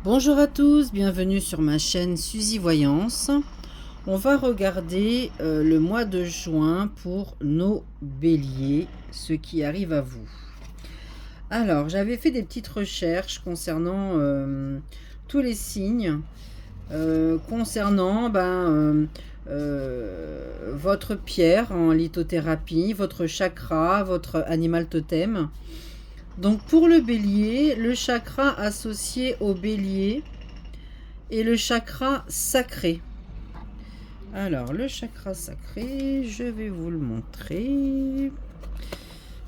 Bonjour à tous, bienvenue sur ma chaîne Suzy Voyance. On va regarder le mois de juin pour nos béliers, ce qui arrive à vous. Alors, j'avais fait des petites recherches concernant tous les signes, concernant votre pierre en lithothérapie, votre chakra, votre animal totem. Donc pour le bélier, le chakra associé au bélier est le chakra sacré. Alors le chakra sacré, je vais vous le montrer.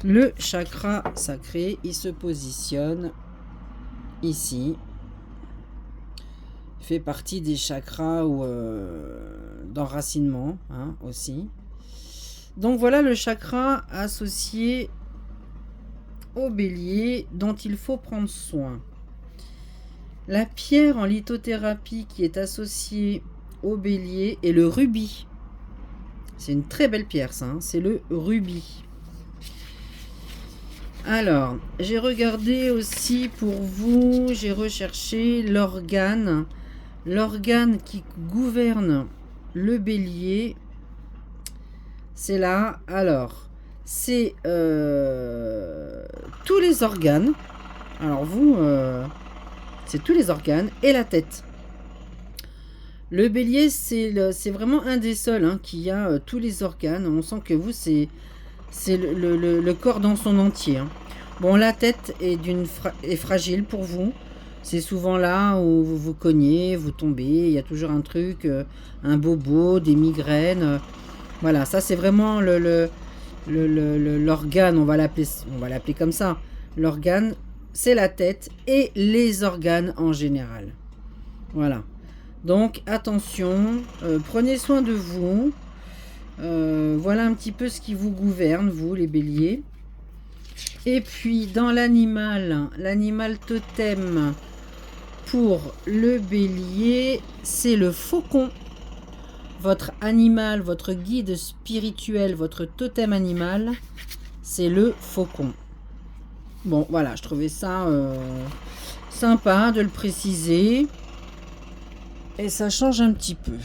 Le chakra sacré, il se positionne ici. Il fait partie des chakras d'enracinement aussi. Donc voilà le chakra associé au bélier dont il faut prendre soin. La pierre en lithothérapie qui est associée au bélier est le rubis. C'est une très belle pierre ça, c'est le rubis. Alors, j'ai regardé aussi pour vous, j'ai recherché l'organe qui gouverne le bélier. C'est là, alors c'est tous les organes. Alors vous, c'est tous les organes et la tête. Le bélier, c'est vraiment un des seuls qui a tous les organes. On sent que vous, c'est le corps dans son entier. Bon, la tête est fragile pour vous. C'est souvent là où vous vous cognez, vous tombez. Il y a toujours un truc, un bobo, des migraines. Voilà, ça c'est vraiment l'organe, on va l'appeler comme ça. L'organe, c'est la tête et les organes en général. Voilà. Donc attention, prenez soin de vous. Voilà un petit peu ce qui vous gouverne, vous les béliers. Et puis dans l'animal totem pour le bélier, c'est le faucon. Votre animal, votre guide spirituel, votre totem animal, c'est le faucon. Bon, voilà, je trouvais ça sympa de le préciser. Et ça change un petit peu.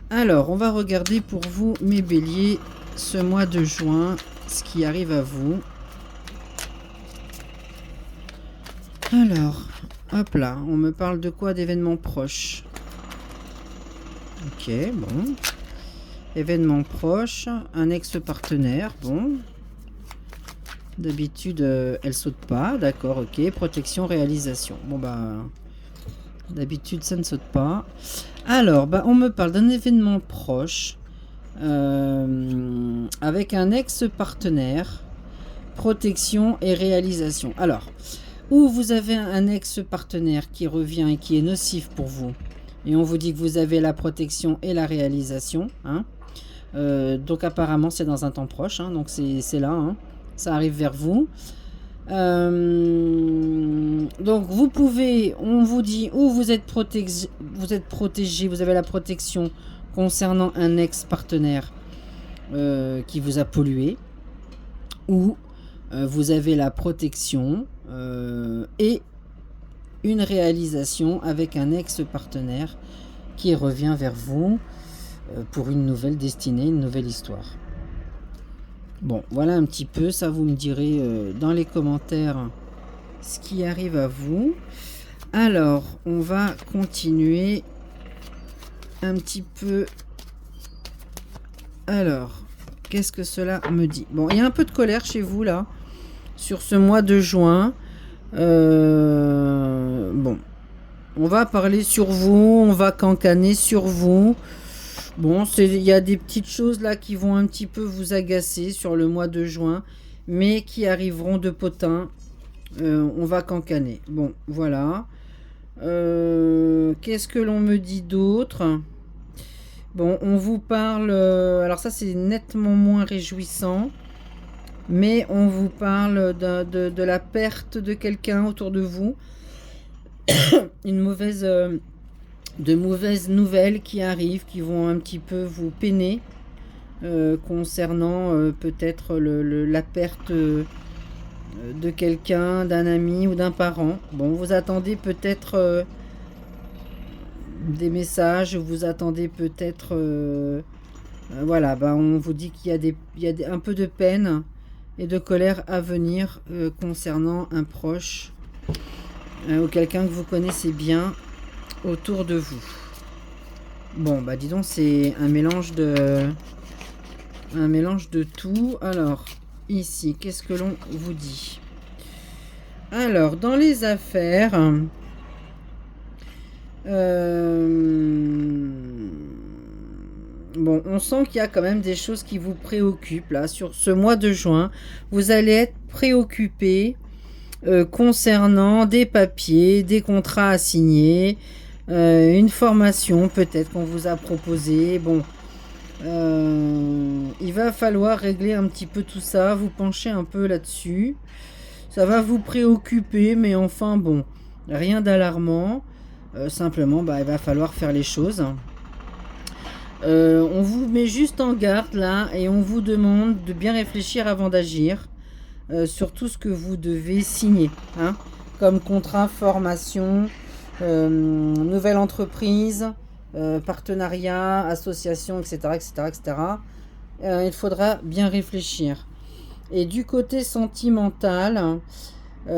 Alors, on va regarder pour vous, mes béliers, ce mois de juin, ce qui arrive à vous. Alors, hop là, on me parle de quoi? D'événements proches. Ok, bon. Événement proche, un ex-partenaire, bon. D'habitude, elle saute pas, d'accord, ok. Protection, réalisation. Bon, d'habitude, ça ne saute pas. Alors, on me parle d'un événement proche avec un ex-partenaire, protection et réalisation. Alors, où vous avez un ex-partenaire qui revient et qui est nocif pour vous, et on vous dit que vous avez la protection et la réalisation, donc apparemment c'est dans un temps proche, donc c'est là, ça arrive vers vous. Donc vous pouvez, on vous dit où vous êtes protégé, vous avez la protection concernant un ex-partenaire qui vous a pollué, ou vous avez la protection et une réalisation avec un ex-partenaire qui revient vers vous pour une nouvelle destinée, une nouvelle histoire. Bon, voilà un petit peu, ça vous me direz dans les commentaires ce qui arrive à vous. Alors, on va continuer un petit peu. Alors, qu'est-ce que cela me dit? Bon, il y a un peu de colère chez vous là, sur ce mois de juin. Bon, on va parler sur vous, on va cancaner sur vous. Bon, il y a des petites choses là qui vont un petit peu vous agacer sur le mois de juin, mais qui arriveront de potin. On va cancaner. Bon, voilà. Qu'est-ce que l'on me dit d'autre? Bon, on vous parle... alors ça, c'est nettement moins réjouissant. Mais on vous parle de la perte de quelqu'un autour de vous. De mauvaises nouvelles qui arrivent, qui vont un petit peu vous peiner concernant peut-être la perte de quelqu'un, d'un ami ou d'un parent. Bon, vous attendez peut-être des messages, vous attendez peut-être... voilà, bah, on vous dit qu'il y a un peu de peine et de colère à venir concernant un proche ou quelqu'un que vous connaissez bien autour de vous. Bon, bah dis donc, c'est un mélange de tout. Alors, ici, qu'est-ce que l'on vous dit? Alors, dans les affaires... bon, on sent qu'il y a quand même des choses qui vous préoccupent là. Sur ce mois de juin, vous allez être préoccupé concernant des papiers, des contrats à signer, une formation peut-être qu'on vous a proposé. Bon, il va falloir régler un petit peu tout ça, vous pencher un peu là-dessus. Ça va vous préoccuper, mais enfin bon, rien d'alarmant. Simplement, bah, il va falloir faire les choses. On vous met juste en garde là et on vous demande de bien réfléchir avant d'agir sur tout ce que vous devez signer, hein, comme contrat, formation, nouvelle entreprise, partenariat, association, etc. etc., etc. Il faudra bien réfléchir. Et du côté sentimental, bon,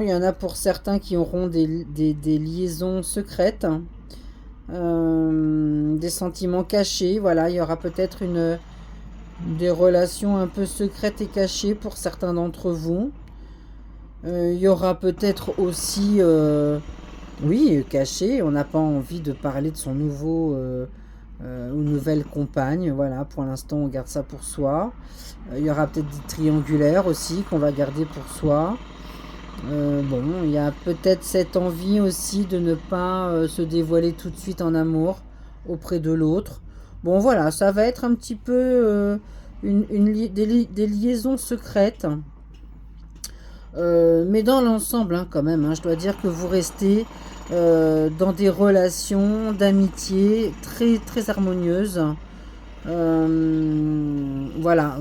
il y en a pour certains qui auront des liaisons secrètes, des sentiments cachés. Voilà, il y aura peut-être des relations un peu secrètes et cachées pour certains d'entre vous. Il y aura peut-être aussi, oui, caché, on n'a pas envie de parler de son nouveau ou nouvelle compagne. Voilà, pour l'instant, on garde ça pour soi. Il y aura peut-être des triangulaires aussi qu'on va garder pour soi. Bon, il y a peut-être cette envie aussi de ne pas se dévoiler tout de suite en amour auprès de l'autre. Bon, voilà, ça va être un petit peu des liaisons secrètes. Mais dans l'ensemble, hein, quand même, hein, je dois dire que vous restez dans des relations d'amitié très, très harmonieuses. Voilà,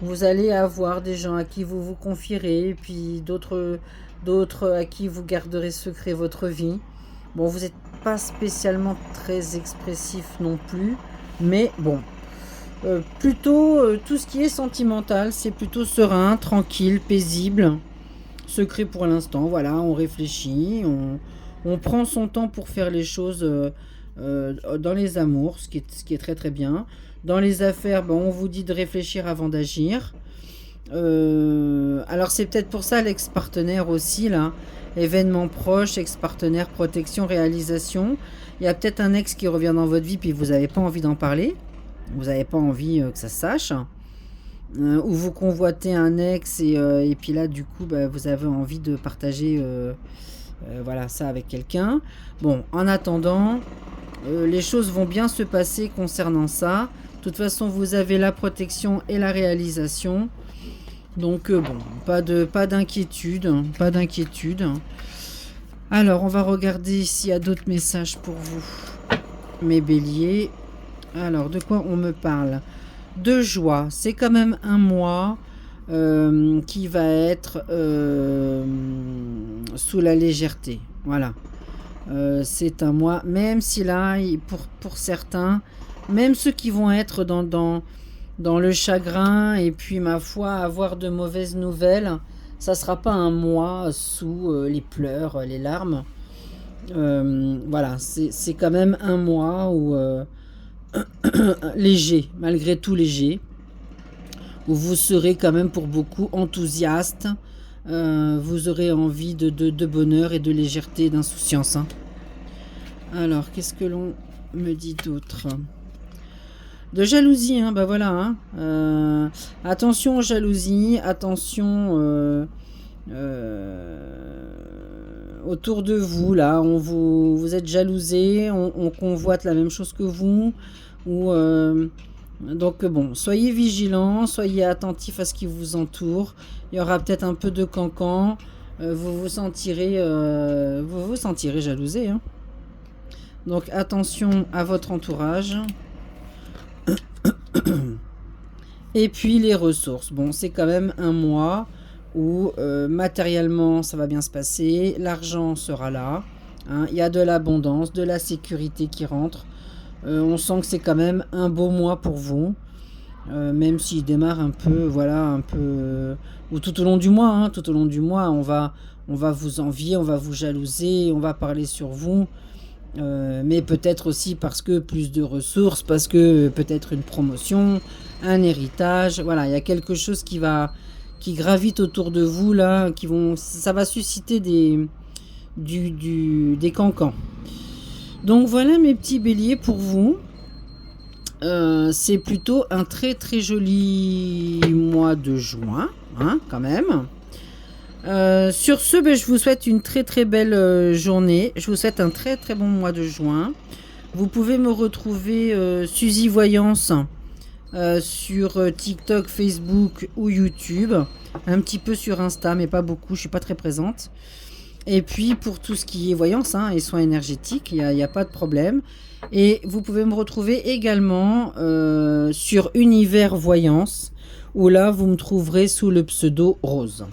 vous allez avoir des gens à qui vous vous confierez, et puis d'autres à qui vous garderez secret votre vie. Bon, vous n'êtes pas spécialement très expressif non plus, mais bon, plutôt tout ce qui est sentimental, c'est plutôt serein, tranquille, paisible, secret pour l'instant. Voilà, on réfléchit, on prend son temps pour faire les choses dans les amours, ce qui est très très bien. Dans les affaires, ben, on vous dit de réfléchir avant d'agir. Alors c'est peut-être pour ça l'ex-partenaire aussi là. Événements proches, ex-partenaire, protection, réalisation. Il y a peut-être un ex qui revient dans votre vie puis vous n'avez pas envie d'en parler. Vous n'avez pas envie que ça se sache. Ou vous convoitez un ex et puis là du coup bah, vous avez envie de partager voilà, ça avec quelqu'un. Bon, en attendant, les choses vont bien se passer concernant ça. De toute façon, vous avez la protection et la réalisation. Donc, bon, pas d'inquiétude. Pas d'inquiétude. Alors, on va regarder s'il y a d'autres messages pour vous, mes béliers. Alors, de quoi on me parle? De joie. C'est quand même un mois qui va être sous la légèreté. Voilà. C'est un mois, même si là, pour certains, même ceux qui vont être dans le chagrin et puis, ma foi, avoir de mauvaises nouvelles, ça sera pas un mois sous les pleurs, les larmes. Voilà, c'est quand même un mois où léger, malgré tout léger, où vous serez quand même pour beaucoup enthousiaste. Vous aurez envie de bonheur et de légèreté, d'insouciance. Hein. Alors, qu'est-ce que l'on me dit d'autre? De jalousie, hein, bah voilà. Hein. Attention aux jalousies, attention autour de vous, là. Vous êtes jalousé, on convoite la même chose que vous. Ou... donc bon, soyez vigilants, soyez attentifs à ce qui vous entoure. Il y aura peut-être un peu de cancan. Vous vous sentirez jalousé. Hein. Donc attention à votre entourage. Et puis les ressources. Bon, c'est quand même un mois où matériellement ça va bien se passer, l'argent sera là, hein, il y a de l'abondance, de la sécurité qui rentre. On sent que c'est quand même un beau mois pour vous, même s'il démarre un peu, voilà, un peu, ou tout au long du mois, hein, tout au long du mois, on va vous envier, on va vous jalouser, on va parler sur vous. Mais peut-être aussi parce que plus de ressources, parce que peut-être une promotion, un héritage, voilà, il y a quelque chose qui gravite autour de vous là, ça va susciter des cancans. Donc voilà mes petits béliers pour vous. C'est plutôt un très très joli mois de juin, hein, quand même. Sur ce, je vous souhaite une très très belle journée. Je vous souhaite un très très bon mois de juin. Vous pouvez me retrouver Suzy Voyance sur TikTok, Facebook ou YouTube. Un petit peu sur Insta, mais pas beaucoup. Je suis pas très présente. Et puis pour tout ce qui est voyance, hein, et soins énergétiques, il n'y a pas de problème. Et vous pouvez me retrouver également sur Univers Voyance, où là vous me trouverez sous le pseudo Rose.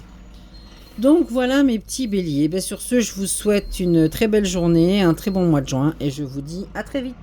Donc voilà mes petits béliers. Sur ce, je vous souhaite une très belle journée, un très bon mois de juin et je vous dis à très vite.